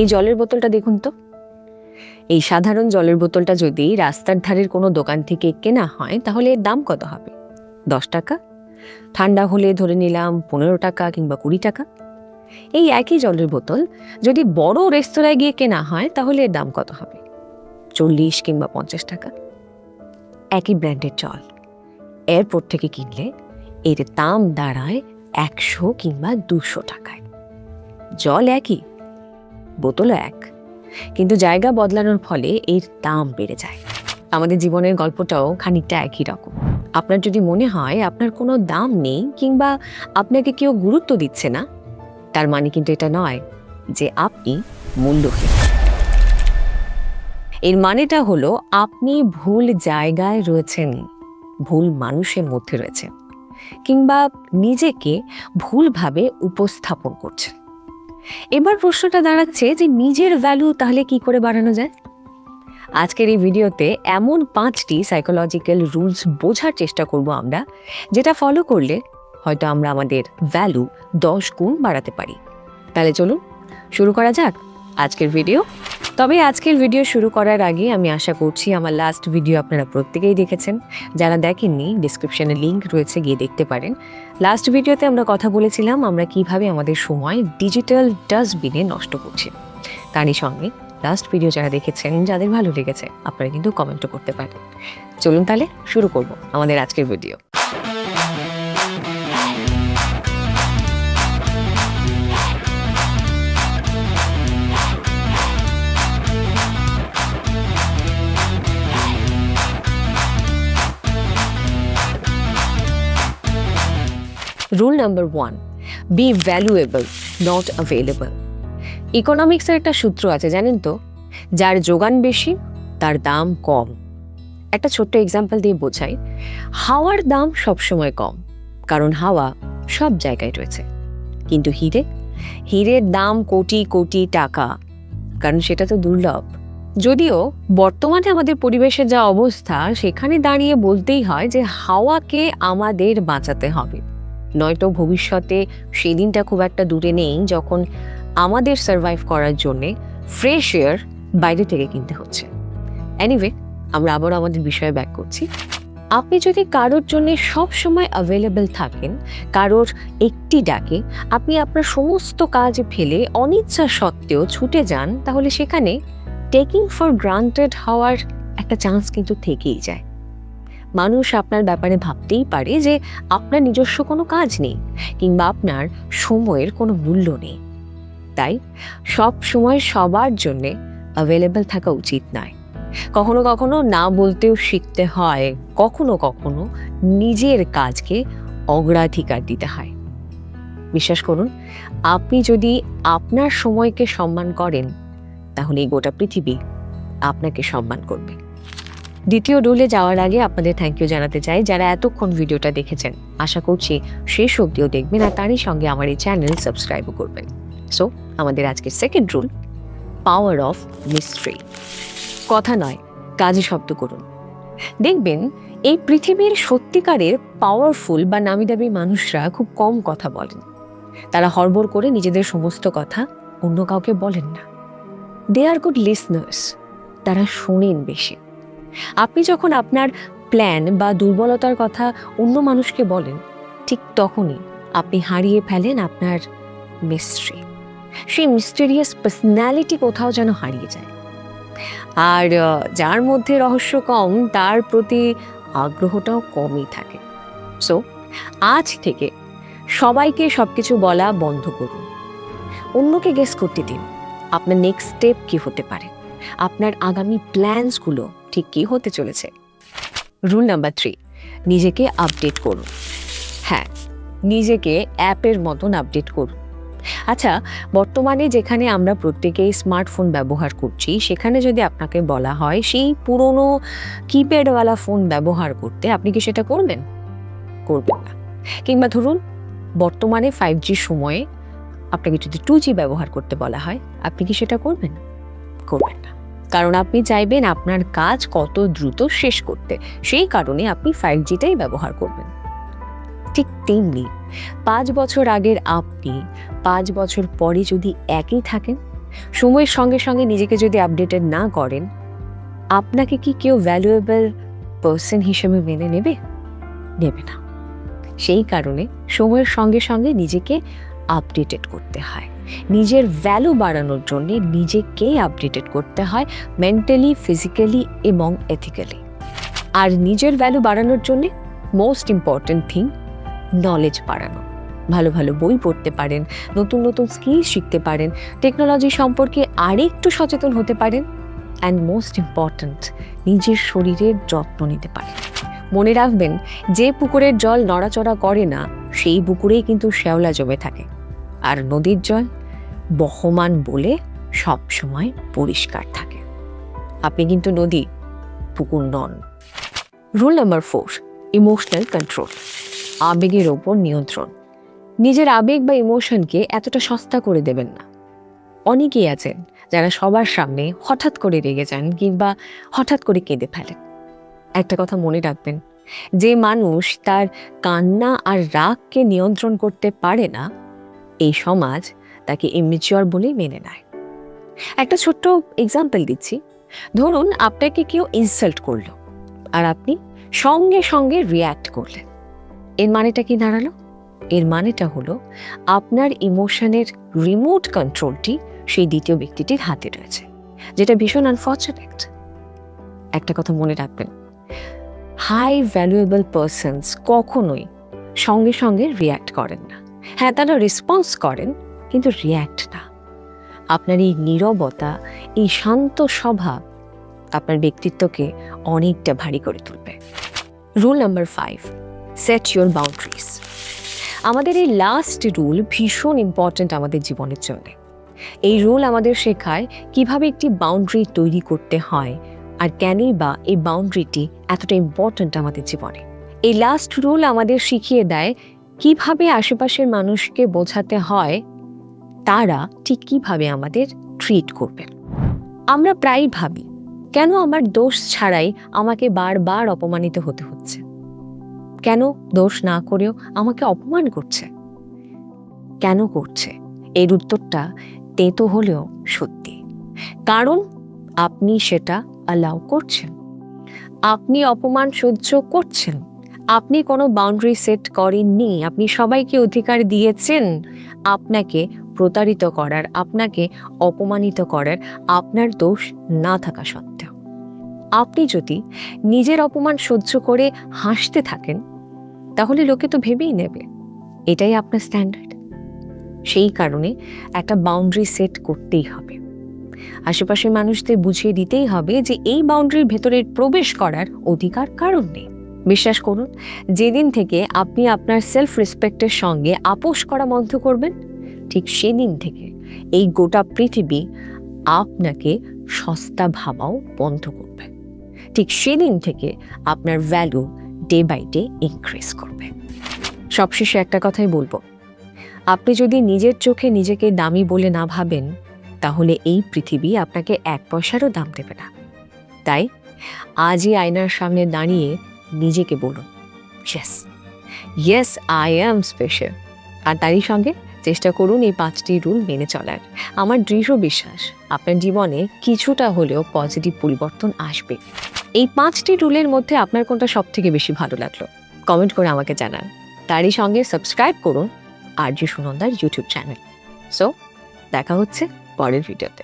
এই জলের বোতলটা দেখুন তো। এই সাধারণ জলের বোতলটা যদি রাস্তার ধারের কোনো দোকান থেকে কেনা হয় তাহলে এর দাম কত হবে? 10 টাকা। ঠান্ডা হলে ধরে নিলাম 15 টাকা কিংবা 20 টাকা। এই একই জলের বোতল যদি বড় রেস্তোরাঁয় গিয়ে কেনা হয় তাহলে এর দাম কত হবে? 40 কিংবা 50 টাকা। একই ব্র্যান্ডের জল এয়ারপোর্ট থেকে কিনলে এর দাম দাঁড়ায় 100 কিংবা 200 টাকায়। জল একই, বোতলও এক, কিন্তু জায়গা বদলানোর ফলে এর দাম বেড়ে যায়। আমাদের জীবনের গল্পটাও খানিকটা একই রকম। আপনার যদি মনে হয় আপনার কোনো দাম নেই কিংবা আপনাকে কেউ গুরুত্ব দিচ্ছে না, তার মানে কিন্তু এটা নয় যে আপনি মূল্যহীন। এর মানেটা হলো আপনি ভুল জায়গায় রয়েছেন, ভুল মানুষের মধ্যে রয়েছেন, কিংবা নিজেকে ভুলভাবে উপস্থাপন করছেন। এবার প্রশ্নটা দাঁড়াচ্ছে যে নিজের ভ্যালু তাহলে কি করে বাড়ানো যায়? আজকের এই ভিডিওতে এমন 5টি সাইকোলজিক্যাল রুলস বোঝার চেষ্টা করব আমরা, যেটা ফলো করলে হয়তো আমরা আমাদের ভ্যালু 10 গুণ বাড়াতে পারি। তাহলে চলুন শুরু করা যাক আজকের ভিডিও। তবে আজকের ভিডিও শুরু করার আগে আমি আশা করছি আমার লাস্ট ভিডিও আপনারা প্রত্যেকেই দেখেছেন। যারা দেখেননি, ডিসক্রিপশনে লিংক রয়েছে, গিয়ে দেখতে পারেন। লাস্ট ভিডিওতে আমরা কথা বলেছিলাম আমরা কিভাবে আমাদের সময় ডিজিটাল ডাস্টবিনে নষ্ট করছি। তারই সঙ্গে লাস্ট ভিডিও যারা দেখেছেন, যাদের ভালো লেগেছে, আপনারা কিন্তু কমেন্টও করতে পারেন। চলুন তাহলে শুরু করব আমাদের আজকের video. Rule number 1, be valuable, not available. ইকোনমিক্সের একটা সূত্র আছে জানেন তো, যার যোগান বেশি তার দাম কম। একটা ছোট্ট এক্সাম্পল দিয়ে বোঝাই। হাওয়ার দাম সবসময় কম, কারণ হাওয়া সব জায়গায় রয়েছে। কিন্তু হীরের দাম কোটি কোটি টাকা, কারণ সেটা তো দুর্লভ। যদিও বর্তমানে আমাদের পরিবেশের যা অবস্থা, সেখানে দাঁড়িয়ে বলতেই হয় যে হাওয়াকে আমাদের বাঁচাতে হবে, নয়তো ভবিষ্যতে সেদিনটা খুব একটা দূরে নেই যখন আমাদের সার্ভাইভ করার জন্যে ফ্রেশ এয়ার বাইরে থেকে কিনতে হচ্ছে। এনিওয়ে, আমরা আবার আমাদের বিষয়ে ব্যাক করছি। আপনি যদি কারোর জন্য সব সময় অ্যাভেলেবল থাকেন, কারোর একটি ডাকে আপনি আপনার সমস্ত কাজ ফেলে অনিচ্ছা সত্ত্বেও ছুটে যান, তাহলে সেখানে টেকিং ফর গ্রান্টেড হওয়ার একটা চান্স কিন্তু থেকেই যায়। মানুষ আপনার ব্যাপারে ভাবতেই পারে যে আপনার নিজস্ব কোনো কাজ নেই কিংবা আপনার সময়ের কোনো মূল্য নেই। তাই সব সময় সবার জন্যে অ্যাভেলেবল থাকা উচিত নয়। কখনো কখনো না বলতেও শিখতে হয়, কখনো কখনো নিজের কাজকে অগ্রাধিকার দিতে হয়। বিশ্বাস করুন, আপনি যদি আপনার সময়কে সম্মান করেন, তাহলে এই গোটা পৃথিবী আপনাকে সম্মান করবে। দ্বিতীয় রুলে যাওয়ার আগে আপনাদের থ্যাংক ইউ জানাতে চাই যারা এতক্ষণ ভিডিওটা দেখেছেন। আশা করছি শেষ অবধিও দেখবেন আর তারই সঙ্গে আমার এই চ্যানেল সাবস্ক্রাইবও করবেন। সো আমাদের আজকের second rule, power of mystery. কথা নয়, কাজে শব্দ করুন। দেখবেন এই পৃথিবীর সত্যিকারের পাওয়ারফুল বা নামিদামি মানুষরা খুব কম কথা বলেন। তারা হড়বড় করে নিজেদের সমস্ত কথা অন্য কাউকে বলেন না। দে আর গুড লিসনার্স, তারা শোনেন বেশি। আপনি যখন আপনার প্ল্যান বা দুর্বলতার কথা অন্য মানুষকে বলেন, ঠিক তখনই আপনি হারিয়ে ফেলেন আপনার মিস্ট্রি। সেই মিস্টেরিয়াস পার্সোনালিটি কোথাও যেন হারিয়ে যায়। আর যার মধ্যে রহস্য কম, তার প্রতি আগ্রহটাও কমই থাকে। সো আজ থেকে সবাইকে সবকিছু বলা বন্ধ করুন। অন্যকে গেস করতে দিন আপনার নেক্সট স্টেপ কি হতে পারে, আপনার আগামী প্ল্যানসগুলো ঠিক কি হতে চলেছে। রুল নাম্বার 3, নিজেকে আপডেট করুন। হ্যাঁ, নিজেকে অ্যাপের মতন আপডেট করুন। আচ্ছা, বর্তমানে যেখানে আমরা প্রত্যেকেই স্মার্টফোন ব্যবহার করছি, সেখানে যদি আপনাকে বলা হয় সেই পুরনো কিপ্যাডওয়ালা ফোন ব্যবহার করতে, আপনি কি সেটা করবেন? করবেন না। কিংবা ধরুন বর্তমানে 5G সময়ে আপনাকে যদি 2G ব্যবহার করতে বলা হয়, আপনি কি সেটা করবেন? করবেন না। কারণ আপনি চাইবেন আপনার কাজ কত দ্রুত শেষ করতে, সেই কারণে আপনি 5Gটাই ব্যবহার করবেন। ঠিক তেমনি 5 বছর আগের আপনি 5 বছর পরে যদি একই থাকেন, সময়ের সঙ্গে সঙ্গে নিজেকে যদি আপডেটেড না করেন, আপনাকে কি কেউ ভ্যালুয়েবল পার্সন হিসেবে মেনে নেবে? নেবে না। সেই কারণে সময়ের সঙ্গে সঙ্গে নিজেকে আপডেটেড করতে হয়। নিজের ভ্যালু বাড়ানোর জন্য নিজেকে আপডেটেড করতে হয় মেন্টালি, ফিজিক্যালি এবং এথিক্যালি। আর নিজের ভ্যালু বাড়ানোর জন্য মোস্ট ইম্পর্ট্যান্ট থিং নলেজ বাড়ানো। ভালো ভালো বই পড়তে পারেন, নতুন নতুন স্কিল শিখতে পারেন, টেকনোলজি সম্পর্কে আরেকটু সচেতন হতে পারেন, অ্যান্ড মোস্ট ইম্পর্ট্যান্ট নিজের শরীরের যত্ন নিতে পারেন। মনে রাখবেন, যে পুকুরের জল নড়াচড়া করে না সেই পুকুরেই কিন্তু শ্যাওলা জমে থাকে, আর নদীর জল বহমান বলে সব সময় পরিষ্কার থাকে। আপনি কিন্তু নদী, পুকুর নন। রুল নাম্বার 4, ইমোশনাল কন্ট্রোল, আবেগের ওপর নিয়ন্ত্রণ। নিজের আবেগ বা ইমোশনকে এতটা সস্তা করে দেবেন না। অনেকেই আছেন যারা সবার সামনে হঠাৎ করে রেগে যান কিংবা হঠাৎ করে কেঁদে ফেলেন। একটা কথা মনে রাখবেন, যে মানুষ তার কান্না আর রাগকে নিয়ন্ত্রণ করতে পারে না, এই সমাজ তাকে ইমেচিওর বলেই মেনে নেয়। একটা ছোট্ট এক্সাম্পল দিচ্ছি। ধরুন আপনাকে কেউ ইনসাল্ট করলো আর আপনি সঙ্গে সঙ্গে রিয়্যাক্ট করলেন। এর মানেটা কি দাঁড়ালো? এর মানেটা হলো আপনার ইমোশনের রিমোট কন্ট্রোলটি সেই দ্বিতীয় ব্যক্তিটির হাতে রয়েছে, যেটা ভীষণ আনফর্চুনেট। একটা কথা মনে রাখবেন, হাই ভ্যালুয়েবল পার্সনস কখনোই সঙ্গে সঙ্গে রিয়্যাক্ট করেন না। হ্যাঁ, তারা রেসপন্স করেন, কিন্তু রিয়্যাক্ট না। আপনার এই নীরবতা, এই শান্ত স্বভাব আপনার ব্যক্তিত্বকে অনেকটা ভারী করে তুলবে। Rule number 5, set your boundaries. আমাদের এই লাস্ট রুল ভীষণ ইম্পর্ট্যান্ট আমাদের জীবনের জন্য। এই রুল আমাদের শেখায় কিভাবে একটি বাউন্ডারি তৈরি করতে হয়, আর কেনই বা এই বাউন্ডারিটি এতটা ইম্পর্ট্যান্ট আমাদের জীবনে। এই লাস্ট রুল আমাদের শিখিয়ে দেয় কিভাবে আশেপাশের মানুষকে বোঝাতে হয় তারা ঠিক কিভাবে আমাদের ট্রিট করবেন। আমরা প্রায়ই ভাবি, কেন আমার দোষ ছাড়াই আমাকে বারবার অপমানিত হতে হচ্ছে? কেন দোষ না করেও আমাকে অপমান করছে? কেন করছে? এর উত্তরটা তেতো হলেও সত্যি। কারণ আপনি সেটা অ্যালাউ করছেন। আপনি অপমান সহ্য করছেন। আপনি কোনো বাউন্ডারি সেট করেননি। আপনি সবাইকে অধিকার দিয়েছেন আপনাকে প্রতারিত করার, আপনাকে অপমানিত করার, আপনার দোষ না থাকা সত্ত্বেও। আপনি যদি নিজের অপমান সহ্য করে হাসতে থাকেন, তাহলে লোকে তো ভেবেই নেবে এটাই আপনার স্ট্যান্ডার্ড। সেই কারণে একটা বাউন্ডারি সেট করতেই হবে। আশেপাশের মানুষদের বুঝিয়ে দিতেই হবে যে এই বাউন্ডারির ভেতরে প্রবেশ করার অধিকার কারণ নেই। বিশ্বাস করুন, যেদিন থেকে আপনি আপনার সেলফ রেসপেক্টের সঙ্গে আপোষ করা বন্ধ করবেন, ঠিক সেদিন থেকে এই গোটা পৃথিবী আপনাকে সস্তা ভাবাও বন্ধ করবে। ঠিক সেদিন থেকে আপনার value day by day increase করবে। সবশেষে একটা কথাই বলবো, আপনি যদি নিজের চোখে নিজেকে দামি বলে না ভাবেন, তাহলে এই পৃথিবী আপনাকে 1 পয়সারও দাম দেবে না। তাই আজই আয়নার সামনে দাঁড়িয়ে নিজেকে বলুন, ইয়েস আই অ্যাম স্পেশাল। আর তারই সঙ্গে চেষ্টা করুন এই 5টি রুল মেনে চলার। আমার দৃঢ় বিশ্বাস আপনার জীবনে কিছুটা হলেও পজিটিভ পরিবর্তন আসবে। এই 5টি রুলের মধ্যে আপনার কোনটা সব থেকে বেশি ভালো লাগলো কমেন্ট করে আমাকে জানান। তারই সঙ্গে সাবস্ক্রাইব করুন আরজে সুনন্দার ইউটিউব চ্যানেল। সো দেখা হচ্ছে পরের ভিডিওতে।